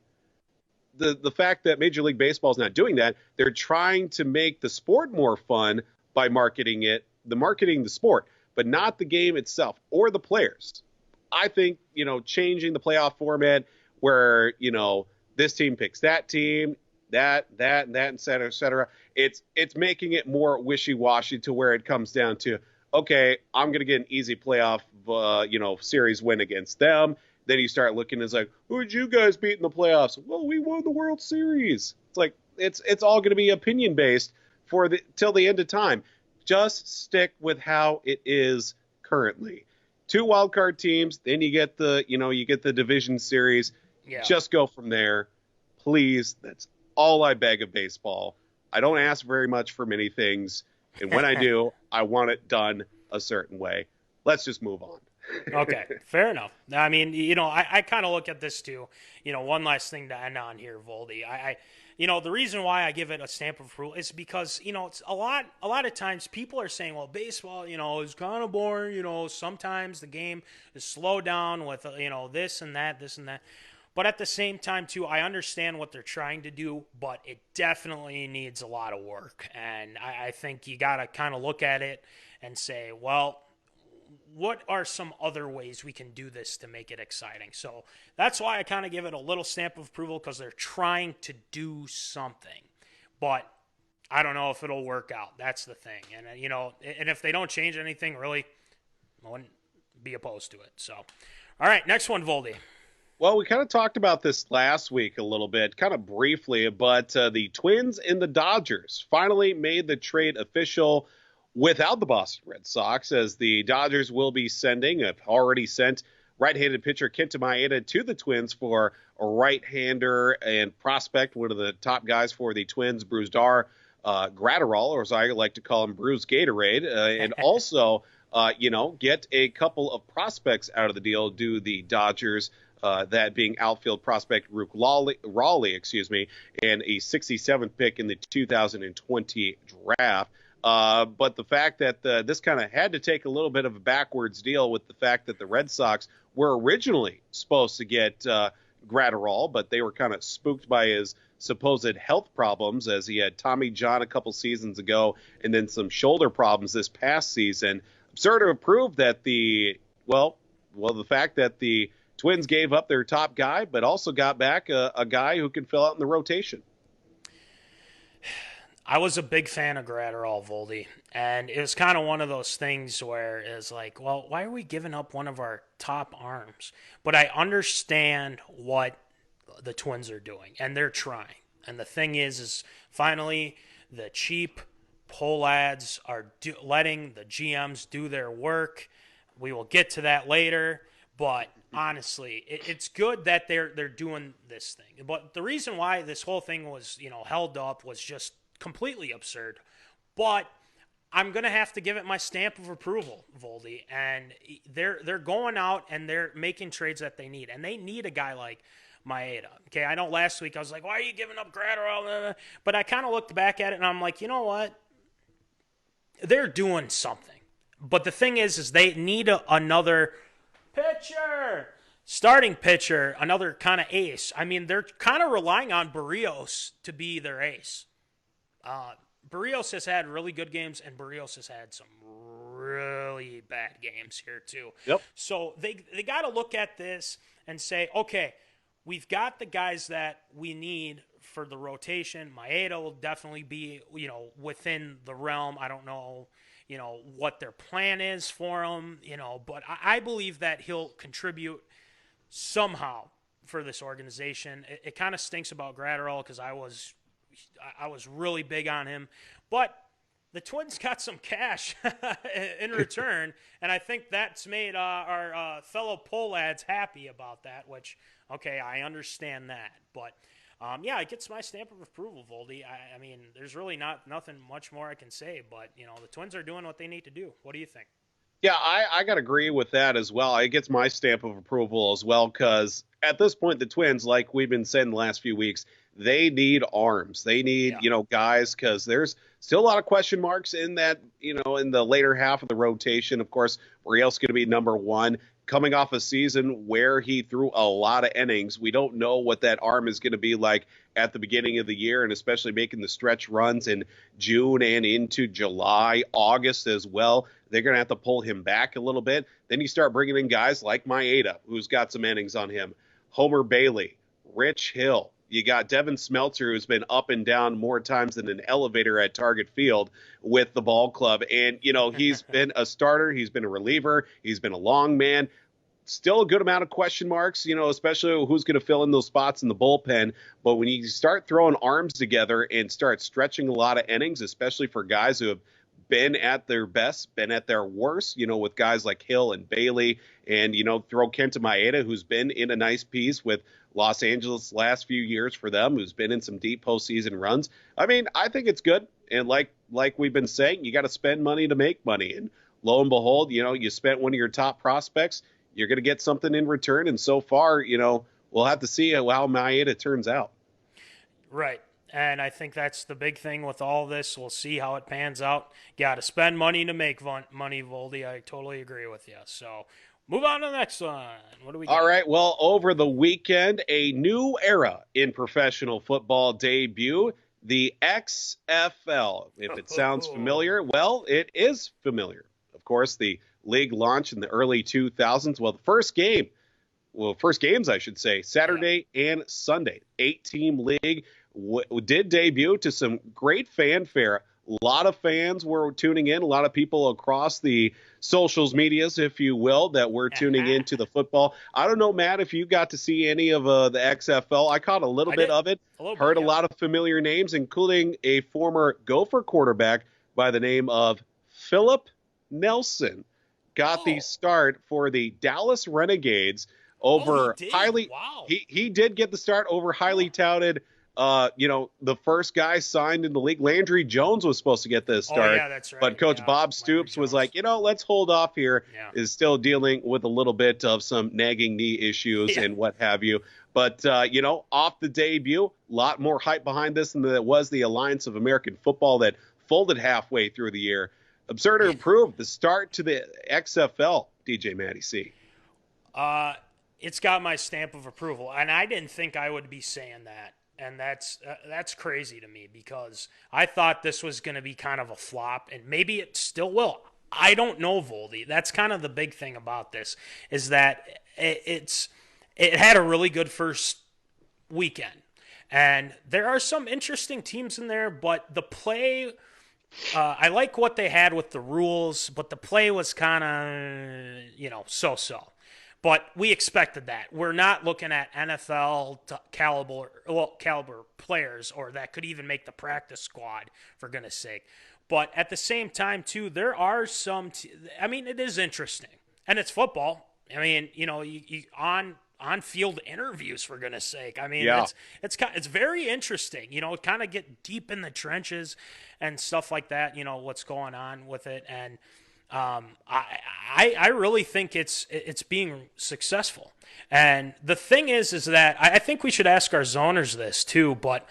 The fact that Major League Baseball is not doing that, they're trying to make the sport more fun by marketing the sport, but not the game itself or the players. I think, changing the playoff format where, this team picks that team, that, et cetera, it's making it more wishy-washy to where it comes down to, okay, I'm going to get an easy playoff, series win against them. Then you start looking, it's like, who did you guys beat in the playoffs? Well, we won the World Series. It's like, it's all going to be opinion based till the end of time. Just stick with how it is currently. 2 wild card teams, then you get the division series. Yeah. Just go from there. Please, that's all I beg of baseball. I don't ask very much for many things, and when I do, I want it done a certain way. Let's just move on. Okay, fair enough. I mean, I kind of look at this too. One last thing to end on here, Voldy. The reason why I give it a stamp of approval is because, it's a lot of times people are saying, well, baseball, is kind of boring. Sometimes the game is slowed down with, this and that. But at the same time, too, I understand what they're trying to do, but it definitely needs a lot of work. And I think you got to kind of look at it and say, well, what are some other ways we can do this to make it exciting? So that's why I kind of give it a little stamp of approval, because they're trying to do something. But I don't know if it'll work out. That's the thing. And, and if they don't change anything, really, I wouldn't be opposed to it. So, all right, next one, Voldy. Well, we kind of talked about this last week a little bit, kind of briefly, but the Twins and the Dodgers finally made the trade official without the Boston Red Sox, as the Dodgers will be have already sent right-handed pitcher Kenta Maeda to the Twins for a right-hander and prospect, one of the top guys for the Twins, Brusdar Gratterall, or as I like to call him, Bruce Gatorade, and also, get a couple of prospects out of the deal, do the Dodgers, that being outfield prospect Rook Raleigh, and a 67th pick in the 2020 draft. But the fact that this kind of had to take a little bit of a backwards deal with the fact that the Red Sox were originally supposed to get Gratterall, but they were kind of spooked by his supposed health problems, as he had Tommy John a couple seasons ago and then some shoulder problems this past season. Sort of proved that the fact that the Twins gave up their top guy, but also got back a guy who can fill out in the rotation. I was a big fan of Gratterall, Voldy, and it was kind of one of those things where it's like, well, why are we giving up one of our top arms? But I understand what the Twins are doing, and they're trying. And the thing is finally the cheap pull ads are letting the GMs do their work. We will get to that later, but honestly, it's good that they're doing this thing. But the reason why this whole thing was, held up was just completely absurd. But I'm going to have to give it my stamp of approval, Voldy. And they're going out and they're making trades that they need. And they need a guy like Maeda. Okay, I know last week I was like, why are you giving up Gratterall? But I kind of looked back at it and I'm like, you know what? They're doing something. But the thing is they need another pitcher, starting pitcher, another kind of ace. I mean, they're kind of relying on Barrios to be their ace. Barrios has had really good games, and Barrios has had some really bad games here too. Yep. So they got to look at this and say, okay, we've got the guys that we need for the rotation. Maeda will definitely be, within the realm. I don't know, what their plan is for him, but I believe that he'll contribute somehow for this organization. It kind of stinks about Gratterall because I was really big on him, but the Twins got some cash in return, and I think that's made our fellow poll ads happy about that, which, okay, I understand that. But, it gets my stamp of approval, Voldy. I mean, there's really nothing much more I can say, but, the Twins are doing what they need to do. What do you think? Yeah, I got to agree with that as well. It gets my stamp of approval as well because at this point, the Twins, like we've been saying the last few weeks, they need arms. They need, guys, because there's still a lot of question marks in that, in the later half of the rotation. Of course, Barrios going to be number one. Coming off a season where he threw a lot of innings, we don't know what that arm is going to be like at the beginning of the year, and especially making the stretch runs in June and into July, August as well. They're going to have to pull him back a little bit. Then you start bringing in guys like Maeda, who's got some innings on him, Homer Bailey, Rich Hill. You got Devin Smeltzer, who's been up and down more times than an elevator at Target Field with the ball club. And, he's been a starter. He's been a reliever. He's been a long man. Still a good amount of question marks, especially who's going to fill in those spots in the bullpen. But when you start throwing arms together and start stretching a lot of innings, especially for guys who have been at their best, been at their worst, with guys like Hill and Bailey, and, throw Kenta Maeda, who's been in a nice piece with Los Angeles last few years for them, who's been in some deep postseason runs. I mean, I think it's good. And like we've been saying, you got to spend money to make money. And lo and behold, you spent one of your top prospects, you're going to get something in return. And so far, we'll have to see how Maeda turns out. Right. And I think that's the big thing with all this. We'll see how it pans out. Got to spend money to make money, Voldy. I totally agree with you. So move on to the next one. What do we got? All right. Well, over the weekend, a new era in professional football debut, the XFL. If it sounds familiar, well, it is familiar. Of course, the league launched in the early 2000s. Well, first games, I should say, Saturday and Sunday. 8-team league did debut to some great fanfare. A lot of fans were tuning in. A lot of people across the socials medias, if you will, that were tuning into the football. I don't know, Matt, if you got to see any of the XFL. I caught a little bit of it. Heard a lot of familiar names, including a former Gopher quarterback by the name of Philip Nelson. got the start for the Dallas Renegades over he did? highly. Wow. He did get the start over highly touted. The first guy signed in the league, Landry Jones, was supposed to get this start. Oh, yeah, that's right. But Coach Yeah, Bob Stoops was like, let's hold off here. Yeah. Is still dealing with a little bit of some nagging knee issues and what have you. But, off the debut, a lot more hype behind this than there was the Alliance of American Football that folded halfway through the year. Absurd or Approved, the start to the XFL, DJ Matty C. It's got my stamp of approval, and I didn't think I would be saying that. And that's crazy to me because I thought this was going to be kind of a flop, and maybe it still will. I don't know, Voldy. That's kind of the big thing about this is that it had a really good first weekend, and there are some interesting teams in there, but the play. I like what they had with the rules, but the play was kind of so-so. But we expected that. We're not looking at NFL caliber players or that could even make the practice squad, for goodness sake. But at the same time, too, there are some it is interesting. And it's football. I mean, you on-field interviews, for goodness sake. I mean, it's very interesting. Kind of get deep in the trenches and stuff like that, what's going on with it. And I really think it's being successful. And the thing is that I think we should ask our zoners this too, but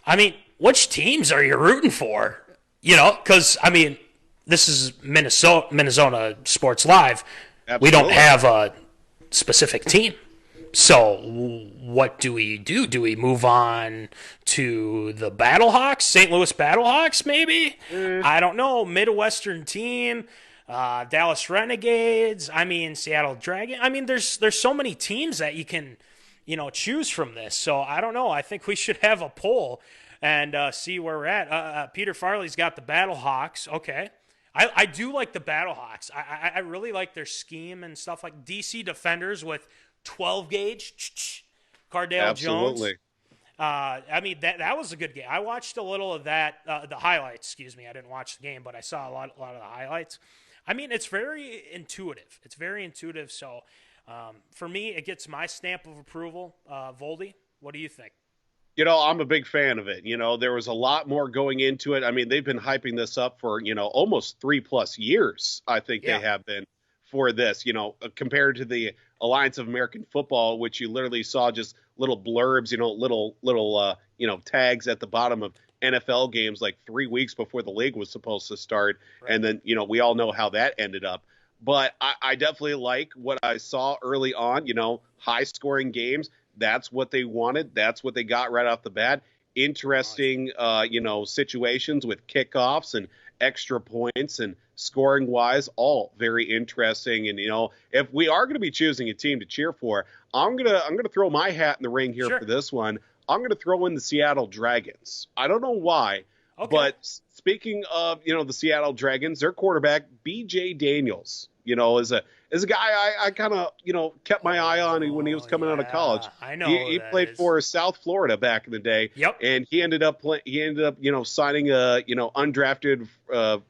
I mean, which teams are you rooting for? Because I mean, this is MinneZona Sports Live. Absolutely. We don't have a specific team. So what do we do? Do we move on to the Battlehawks, St. Louis Battlehawks maybe? I don't know. Midwestern team. Dallas Renegades, Seattle Dragon. I mean, there's so many teams that you can, choose from this. So I don't know. I think we should have a poll and see where we're at. Peter Farley's got the Battlehawks. Okay. I do like the Battlehawks. I really like their scheme and stuff like DC Defenders with 12 gauge. Cardale Absolutely. Jones. That was a good game. I watched a little of that, the highlights, excuse me. I didn't watch the game, but I saw a lot of the highlights. I mean, it's very intuitive. So for me, it gets my stamp of approval. Voldy, what do you think? I'm a big fan of it. There was a lot more going into it. I mean, they've been hyping this up for, almost 3+ years. I think they have been for this, compared to the Alliance of American Football, which you literally saw just little blurbs, little tags at the bottom of NFL games like 3 weeks before the league was supposed to start. Right. And then, we all know how that ended up. But I definitely like what I saw early on, high scoring games. That's what they wanted. That's what they got right off the bat. Interesting, situations with kickoffs and extra points and scoring wise, all very interesting. And, if we are going to be choosing a team to cheer for, I'm going to throw my hat in the ring here for this one. I'm going to throw in the Seattle Dragons. I don't know why, but speaking of, the Seattle Dragons, their quarterback, B.J. Daniels, is a guy I kind of, kept my eye on when he was coming out of college. I know. He played for South Florida back in the day. Yep. And he ended up signing a, undrafted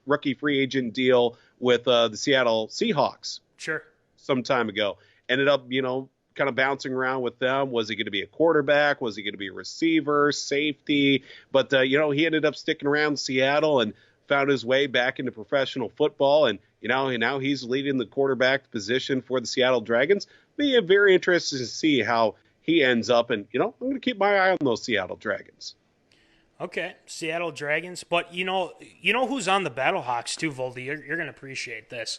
rookie free agent deal with the Seattle Seahawks. Sure. Some time ago. Ended up, kind of bouncing around with them. Was he going to be a quarterback? Was he going to be a receiver, safety? But, he ended up sticking around Seattle and found his way back into professional football. And, now he's leading the quarterback position for the Seattle Dragons. Be very interested to see how he ends up. And, I'm going to keep my eye on those Seattle Dragons. Okay, Seattle Dragons. But, you know who's on the Battlehawks too, Voldy? You're going to appreciate this.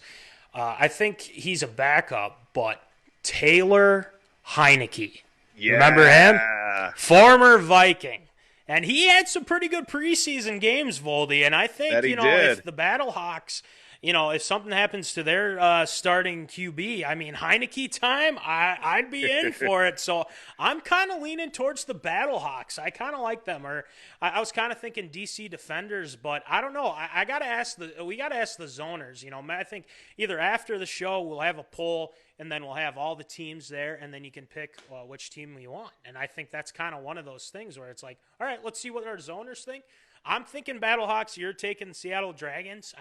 I think he's a backup, but Taylor Heineke. Yeah. Remember him? Former Viking. And he had some pretty good preseason games, Voldy. And I think, if the Battlehawks, if something happens to their starting QB, Heineke time, I'd be in for it. So I'm kind of leaning towards the Battlehawks. I kind of like them. Or I was kind of thinking DC Defenders, but I don't know. We got to ask the zoners. I think either after the show we'll have a poll, and then we'll have all the teams there, and then you can pick which team you want. And I think that's kind of one of those things where it's like, all right, let's see what our zoners think. I'm thinking Battlehawks. You're taking Seattle Dragons.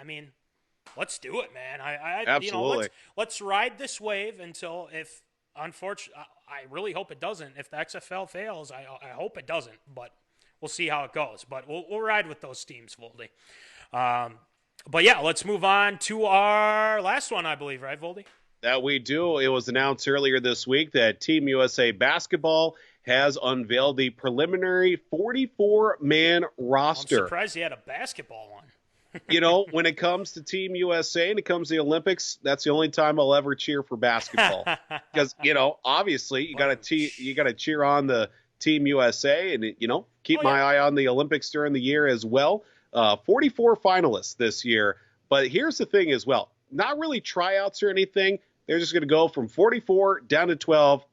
let's do it, man. I Absolutely. let's ride this wave until if unfortunately, I really hope it doesn't. If the XFL fails, I hope it doesn't, but we'll see how it goes. But we'll ride with those teams, Voldy. But yeah, let's move on to our last one, I believe, right, Voldy? That we do. It was announced earlier this week that Team USA Basketball has unveiled the preliminary 44-man roster. I'm surprised he had a basketball one. When it comes to Team USA and it comes to the Olympics, that's the only time I'll ever cheer for basketball. Because, obviously you got to cheer on the Team USA and, keep my eye on the Olympics during the year as well. 44 finalists this year. But here's the thing as well. Not really tryouts or anything. They're just going to go from 44 down to 12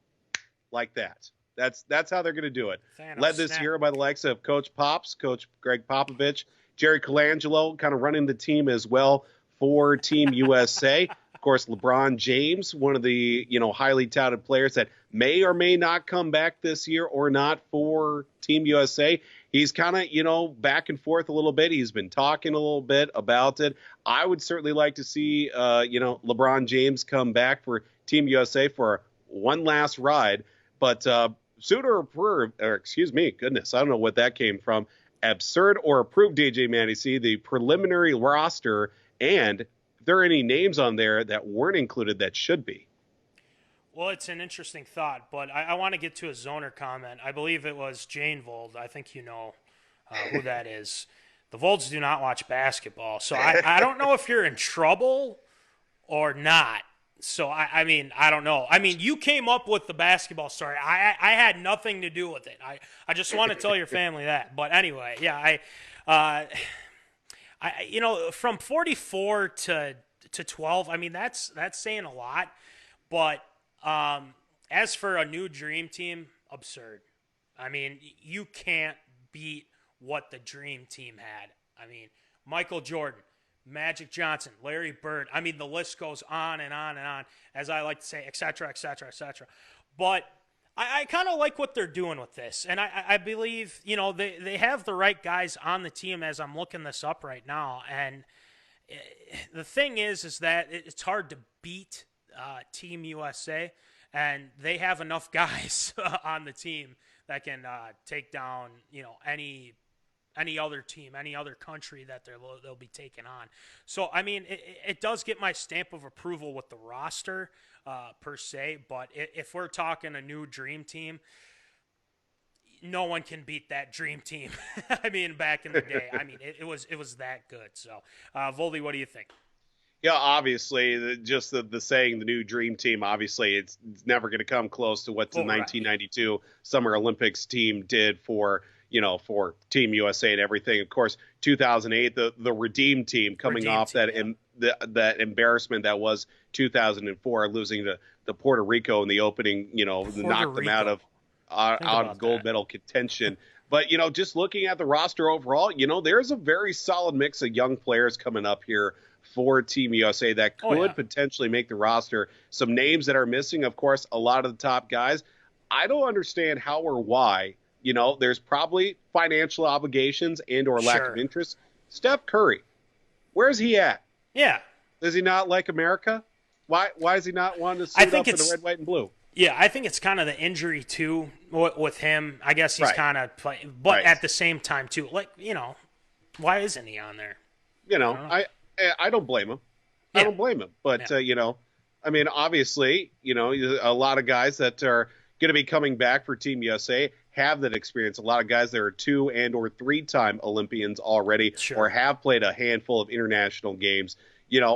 like that. That's how they're going to do it. Led this year by the likes of Coach Greg Popovich, Jerry Colangelo kind of running the team as well for Team USA. Of course, LeBron James, one of the, highly touted players that may or may not come back this year or not for Team USA. He's kind of, back and forth a little bit. He's been talking a little bit about it. I would certainly like to see, LeBron James come back for Team USA for one last ride. But sooner approved, or excuse me, goodness, I don't know what that came from. Absurd or approved, DJ Matty C, the preliminary roster, and if there are any names on there that weren't included that should be. Well, it's an interesting thought, but I want to get to a Zoner comment. I believe it was Jane Vold. I think you know who that is. The Volds do not watch basketball, so I don't know if you're in trouble or not. So, I mean, I don't know. I mean, you came up with the basketball story. I had nothing to do with it. I just want to tell your family that. But anyway, yeah, from 44 to 12, I mean, that's saying a lot. But as for a new dream team, absurd. I mean, you can't beat what the dream team had. I mean, Michael Jordan, Magic Johnson, Larry Bird. I mean, the list goes on and on and on, as I like to say, et cetera, et cetera, et cetera. But I kind of like what they're doing with this. And I believe, they have the right guys on the team as I'm looking this up right now. And the thing is that it's hard to beat Team USA. And they have enough guys on the team that can take down, any other team, any other country that they'll be taking on. So, I mean, it does get my stamp of approval with the roster per se, but if we're talking a new dream team, no one can beat that dream team. I mean, back in the day, I mean, it was that good. So, Voldy, what do you think? Yeah, obviously, just the saying, the new dream team, obviously, it's never going to come close to what the 1992 Summer Olympics team did for Team USA and everything. Of course, 2008, the Redeem team coming off that embarrassment that was 2004, losing to Puerto Rico in the opening, knocked them out of gold medal contention. But, just looking at the roster overall, there's a very solid mix of young players coming up here for Team USA that could potentially make the roster. Some names that are missing, of course, a lot of the top guys. I don't understand how or why. There's probably financial obligations and or lack of interest. Steph Curry, where's he at? Yeah. Does he not like America? Why is he not wanting to suit up in the red, white, and blue? Yeah, I think it's kind of the injury, too, with him. I guess he's kind of playing. But at the same time, too, why isn't he on there? I don't blame him. Yeah. I don't blame him. But, I mean, obviously, a lot of guys that are going to be coming back for Team USA have that experience. A lot of guys that are 2 and or 3-time Olympians already or have played a handful of international games.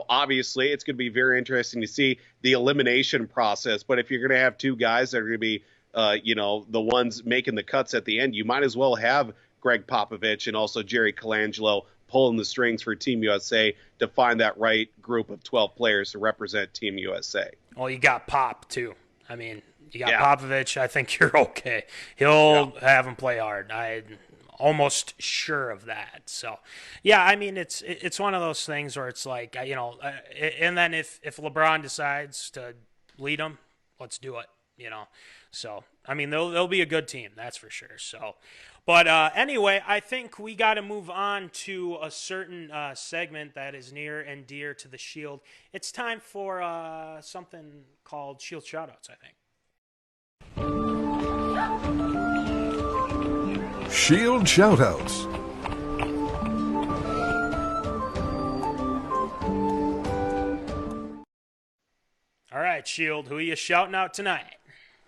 Obviously, it's going to be very interesting to see the elimination process. But if you're going to have 2 guys that are going to be, the ones making the cuts at the end, you might as well have Greg Popovich and also Jerry Colangelo pulling the strings for Team USA to find that right group of 12 players to represent Team USA. Well, you got Pop, too. I mean, you got Popovich. I think you're okay. He'll have him play hard. I'm almost sure of that. So, yeah, I mean, it's one of those things where it's like, and then if LeBron decides to lead them, let's do it. So, I mean, they'll be a good team, that's for sure. So, but anyway, I think we got to move on to a certain segment that is near and dear to the Shield. It's time for something called Shield Shoutouts, I think. Shield Shoutouts. All right, Shield, who are you shouting out tonight?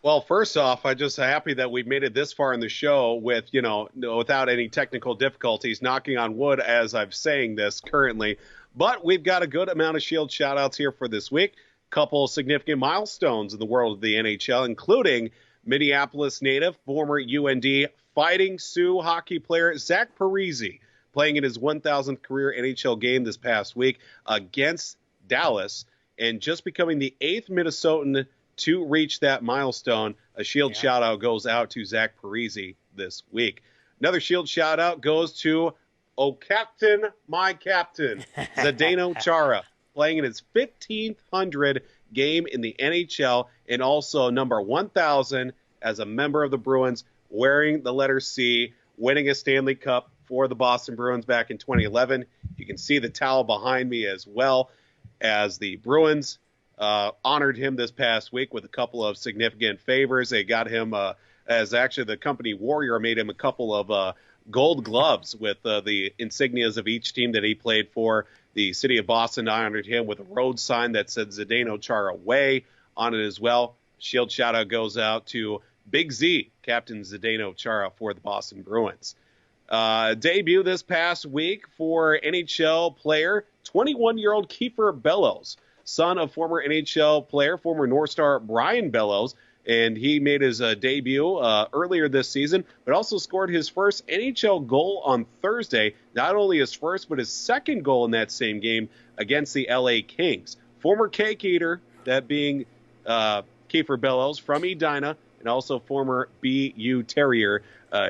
Well, first off, I'm just happy that we've made it this far in the show with, without any technical difficulties, knocking on wood as I'm saying this currently. But we've got a good amount of Shield shout-outs here for this week. Couple significant milestones in the world of the NHL, including Minneapolis native, former UND Fighting Sioux hockey player Zach Parise, playing in his 1,000th career NHL game this past week against Dallas, and just becoming the 8th Minnesotan to reach that milestone. A Shield shout-out goes out to Zach Parise this week. Another Shield shout-out goes to Captain, my captain, Zdeno Chara, playing in his 1,500 game in the NHL, and also number 1,000 as a member of the Bruins, wearing the letter C, winning a Stanley Cup for the Boston Bruins back in 2011. You can see the towel behind me as well, as the Bruins honored him this past week with a couple of significant favors. They got him, as actually the company Warrior made him a couple of gold gloves with the insignias of each team that he played for. The city of Boston honored him with a road sign that said Zdeno Chara Way on it as well. Shield shout-out goes out to Big Z, Captain Zdeno Chara for the Boston Bruins. Debut this past week for NHL player, 21-year-old Kiefer Bellows, son of former NHL player, former North Star Brian Bellows, and he made his debut earlier this season, but also scored his first NHL goal on Thursday. Not only his first, but his second goal in that same game against the LA Kings. Former cake eater, that being Kiefer Bellows from Edina, and also former BU Terrier.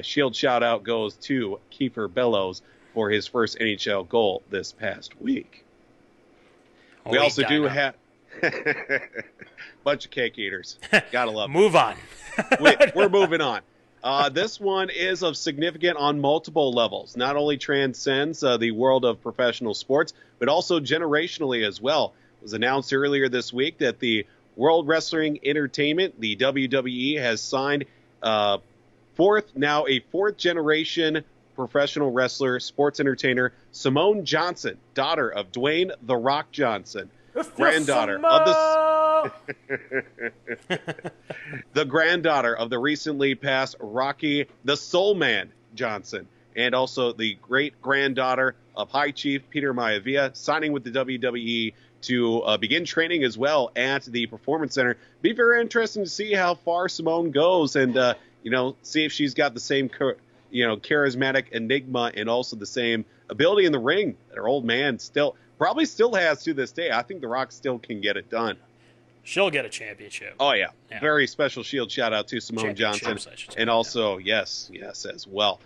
Shield shout-out goes to Kiefer Bellows for his first NHL goal this past week. We also do have bunch of cake eaters. Gotta love it. Move on. We're moving on. This one is of significant on multiple levels. Not only transcends the world of professional sports, but also generationally as well. It was announced earlier this week that the World Wrestling Entertainment, the WWE, has signed a fourth generation professional wrestler, sports entertainer, Simone Johnson, daughter of Dwayne "The Rock" Johnson, granddaughter of the granddaughter of the recently passed Rocky the Soul Man Johnson, and also the great granddaughter of High Chief Peter Maivia, signing with the WWE to begin training as well at the Performance Center. Be very interesting to see how far Simone goes, and see if she's got the same charismatic enigma and also the same ability in the ring that her old man probably still has to this day. I think The Rock still can get it done. She'll get a championship. Oh, yeah. Very special Shield shout-out to Simone Johnson. And also, yes, as well.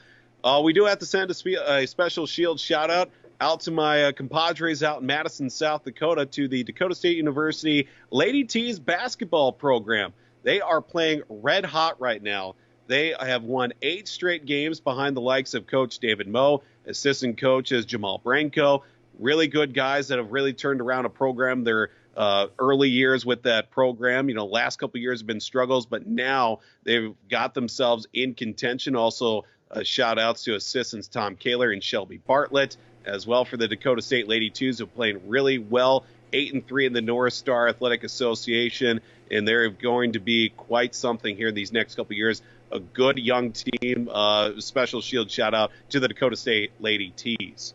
We do have to send a special Shield shout-out out to my compadres out in Madison, South Dakota, to the Dakota State University Lady T's basketball program. They are playing red hot right now. They have won 8 straight games behind the likes of Coach David Moe, assistant coaches Jamal Branco, really good guys that have really turned around a program. Their early years with that program, last couple of years have been struggles, but now they've got themselves in contention. Also, shout-outs to assistants Tom Kaler and Shelby Bartlett, as well for the Dakota State Lady Twos, who are playing really well, 8-3 in the North Star Athletic Association, and they're going to be quite something here in these next couple of years. A good young team. Special Shield shout-out to the Dakota State Lady Tees.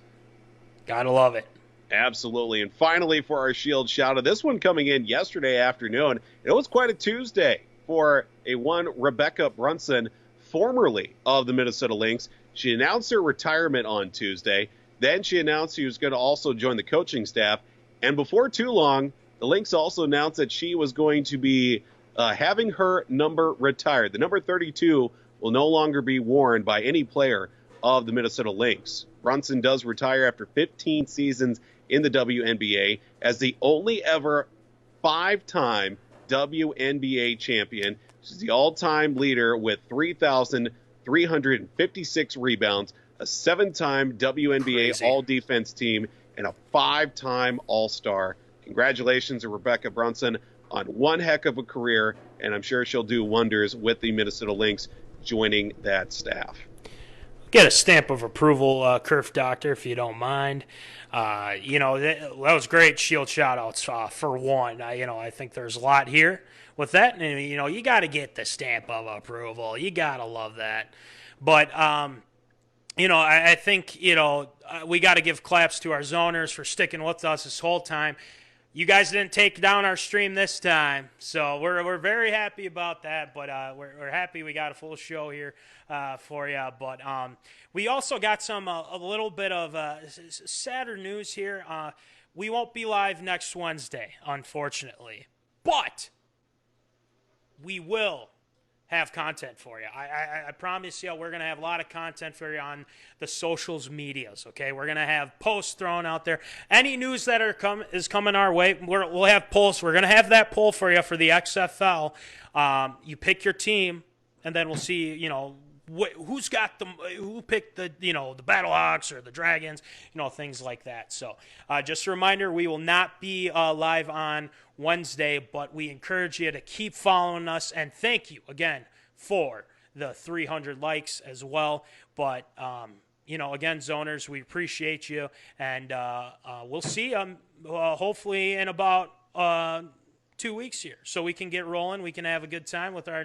Gotta love it. Absolutely. And finally, for our Shield shout-out, this one coming in yesterday afternoon. It was quite a Tuesday for one Rebecca Brunson, formerly of the Minnesota Lynx. She announced her retirement on Tuesday. Then she announced she was going to also join the coaching staff. And before too long, the Lynx also announced that she was going to be having her number retired. The number 32 will no longer be worn by any player of the Minnesota Lynx. Brunson does retire after 15 seasons in the WNBA as the only ever 5-time WNBA champion. She's the all-time leader with 3,356 rebounds, a 7-time WNBA All-Defense team, and a 5-time All-Star. Congratulations to Rebecca Brunson on one heck of a career, and I'm sure she'll do wonders with the Minnesota Lynx joining that staff. Get a stamp of approval, Kerf Doctor, if you don't mind. That was great Shield shout-outs for one. I think there's a lot here with that. And, you got to get the stamp of approval. You got to love that. But, I think, we got to give claps to our zoners for sticking with us this whole time. You guys didn't take down our stream this time, so we're very happy about that. But we're happy we got a full show here for you. But we also got a little bit of sadder news here. We won't be live next Wednesday, unfortunately, but we will have content for you. I promise you we're going to have a lot of content for you on the socials medias, okay? We're going to have posts thrown out there. Any news that is coming our way, we'll have polls. We're going to have that poll for you for the XFL. You pick your team, and then we'll see, who picked the Battlehawks or the Dragons, things like that. So just a reminder, we will not be live on Wednesday, but we encourage you to keep following us, and thank you again for the 300 likes as well. But again, zoners, we appreciate you, and we'll see you hopefully in about 2 weeks here, so we can get rolling. We can have a good time with our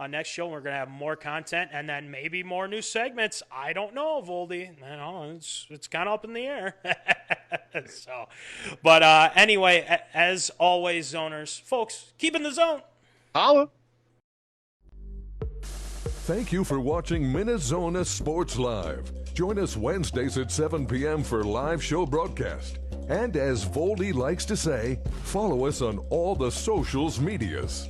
next show. We're going to have more content and then maybe more new segments. I don't know, Voldy. It's kind of up in the air. But anyway, as always, zoners, folks, keep in the zone. Holla. Thank you for watching MinneZona Sports Live. Join us Wednesdays at 7 p.m. for live show broadcast. And as Voldy likes to say, follow us on all the socials medias.